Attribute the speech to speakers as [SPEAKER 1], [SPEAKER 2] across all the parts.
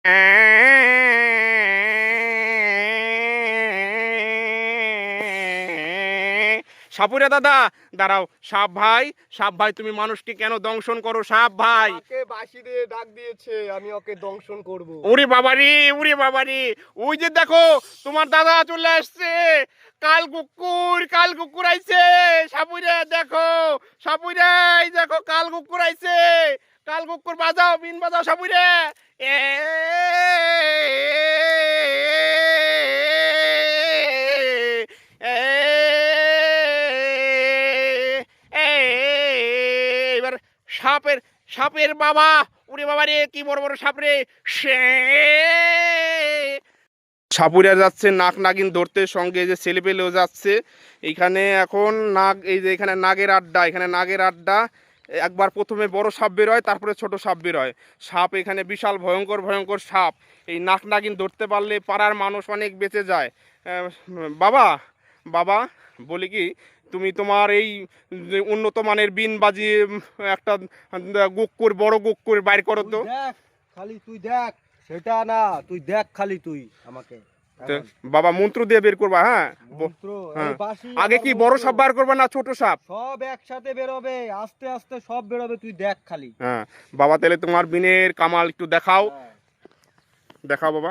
[SPEAKER 1] সাপুরে দাদা দাঁড়াও। সাপ ভাই, সাপ ভাই, তুমি মানুষকে কেন দংশন করো সাপ ভাই?
[SPEAKER 2] আমাকে বাঁশি দিয়ে ডাক দিয়েছে, আমি ওকে দংশন করব।
[SPEAKER 1] ওরে বাবারি, ওরে বাবারি, ওই যে দেখো তোমার দাদা চলে আসছে। কাল কুকুর, কাল কুকুর আইছে। সাপুরে দেখো, সাপুরে এই দেখো কাল কুকুর আইছে। কাল কুকুর বাজাও, বিন বাজাও সাপুরে। এ এবার সাপের, সাপের বাবা, ওরে বাবা রে, কি বড় বড় সাপ রে। সে সাপুরিয়া যাচ্ছে নাক নাগিন ধরতে, সঙ্গে যে ছেলে পেলেও যাচ্ছে। এইখানে এখন নাগ, এই যে এখানে নাগের আড্ডা, এখানে নাগের আড্ডা। একবার প্রথমে বড় সাপ বের হয়, তারপরে ছোট সাপ বের হয়। সাপ এখানে বিশাল ভয়ঙ্কর ভয়ঙ্কর সাপ। এই নাক নাগিন ধরতে পারলে পাড়ার মানুষ অনেক বেঁচে যায়। বাবা, বাবা বলি কি, তুমি তোমার এই যে উন্নত মানের বিন বাজিয়ে একটা গুক্কুর, বড় গুক্কুর বাইর করো তো।
[SPEAKER 2] দেখ খালি, তুই দেখ, সেটা না, তুই দেখ খালি তুই আমাকে।
[SPEAKER 1] বাবা মন্ত্র দিয়ে বের করবা। হ্যাঁ,
[SPEAKER 2] মন্ত্র, এই বাঁশি
[SPEAKER 1] আগে কি বড় সাপ বার করবা না ছোট সাপ?
[SPEAKER 2] সব একসাথে বেরোবে, আস্তে আস্তে সব বেরোবে, তুই দেখ খালি।
[SPEAKER 1] হ্যাঁ বাবা, তাহলে তোমার বিনের কামাল একটু দেখাও। দেখাও বাবা।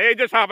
[SPEAKER 1] এই যে সাপ।